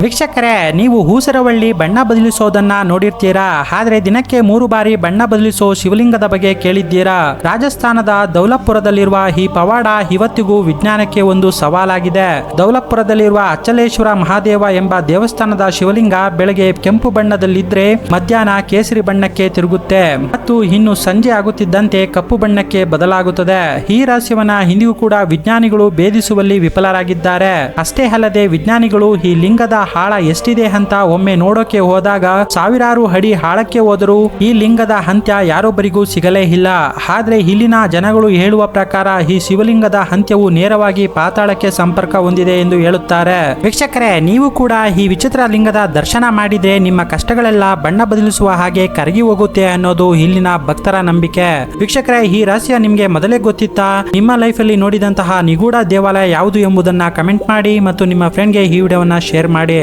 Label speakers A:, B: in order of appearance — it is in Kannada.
A: ವೀಕ್ಷಕರೇ, ನೀವು ಹೂಸರವಳ್ಳಿ ಬಣ್ಣ ಬದಲಿಸೋದನ್ನ ನೋಡಿರ್ತೀರಾ. ಆದ್ರೆ ದಿನಕ್ಕೆ 3 ಬಾರಿ ಬಣ್ಣ ಬದಲಿಸೋ ಶಿವಲಿಂಗದ ಬಗ್ಗೆ ಕೇಳಿದ್ದೀರಾ? ರಾಜಸ್ಥಾನದ ದೌಲತ್ಪುರದಲ್ಲಿರುವ ಈ ಪವಾಡ ಇವತ್ತಿಗೂ ವಿಜ್ಞಾನಕ್ಕೆ ಒಂದು ಸವಾಲಾಗಿದೆ. ದೌಲತ್ಪುರದಲ್ಲಿರುವ ಅಚ್ಚಲೇಶ್ವರ ಮಹಾದೇವ ಎಂಬ ದೇವಸ್ಥಾನದ ಶಿವಲಿಂಗ ಬೆಳಗ್ಗೆ ಕೆಂಪು ಬಣ್ಣದಲ್ಲಿದ್ರೆ ಮಧ್ಯಾಹ್ನ ಕೇಸರಿ ಬಣ್ಣಕ್ಕೆ ತಿರುಗುತ್ತೆ ಮತ್ತು ಇನ್ನು ಸಂಜೆ ಆಗುತ್ತಿದ್ದಂತೆ ಕಪ್ಪು ಬಣ್ಣಕ್ಕೆ ಬದಲಾಗುತ್ತದೆ. ಈ ರಹಸ್ಯವನ್ನ ಇಂದಿಗೂ ಕೂಡ ವಿಜ್ಞಾನಿಗಳು ಭೇದಿಸುವಲ್ಲಿ ವಿಫಲರಾಗಿದ್ದಾರೆ. ಅಷ್ಟೇ ಅಲ್ಲದೆ ವಿಜ್ಞಾನಿಗಳು ಈ ಲಿಂಗದ ಆಳ ಎಷ್ಟಿದೆ ಅಂತ ಒಮ್ಮೆ ನೋಡೋಕೆ ಹೋದಾಗ ಸಾವಿರಾರು ಅಡಿ ಆಳಕ್ಕೆ ಹೋದರೂ ಈ ಲಿಂಗದ ಅಂತ್ಯ ಯಾರೊಬ್ಬರಿಗೂ ಸಿಗಲೇ ಇಲ್ಲ. ಆದ್ರೆ ಇಲ್ಲಿನ ಜನಗಳು ಹೇಳುವ ಪ್ರಕಾರ ಈ ಶಿವಲಿಂಗದ ಅಂತ್ಯವು ನೇರವಾಗಿ ಪಾತಾಳಕ್ಕೆ ಸಂಪರ್ಕ ಹೊಂದಿದೆ ಎಂದು ಹೇಳುತ್ತಾರೆ. ವೀಕ್ಷಕರೇ, ನೀವು ಕೂಡ ಈ ವಿಚಿತ್ರ ಲಿಂಗದ ದರ್ಶನ ಮಾಡಿದ್ರೆ ನಿಮ್ಮ ಕಷ್ಟಗಳೆಲ್ಲ ಬಣ್ಣ ಬದಲಿಸುವ ಹಾಗೆ ಕರಗಿ ಹೋಗುತ್ತೆ ಅನ್ನೋದು ಇಲ್ಲಿನ ಭಕ್ತರ ನಂಬಿಕೆ. ವೀಕ್ಷಕರೇ, ಈ ರಹಸ್ಯ ನಿಮ್ಗೆ ಮೊದಲೇ ಗೊತ್ತಿತ್ತಾ? ನಿಮ್ಮ ಲೈಫ್ ಅಲ್ಲಿ ನೋಡಿದಂತಹ ನಿಗೂಢ ದೇವಾಲಯ ಯಾವುದು ಎಂಬುದನ್ನ ಕಮೆಂಟ್ ಮಾಡಿ ಮತ್ತು ನಿಮ್ಮ ಫ್ರೆಂಡ್ಗೆ ಈ ವಿಡಿಯೋವನ್ನ ಶೇರ್ ಮಾಡಿ.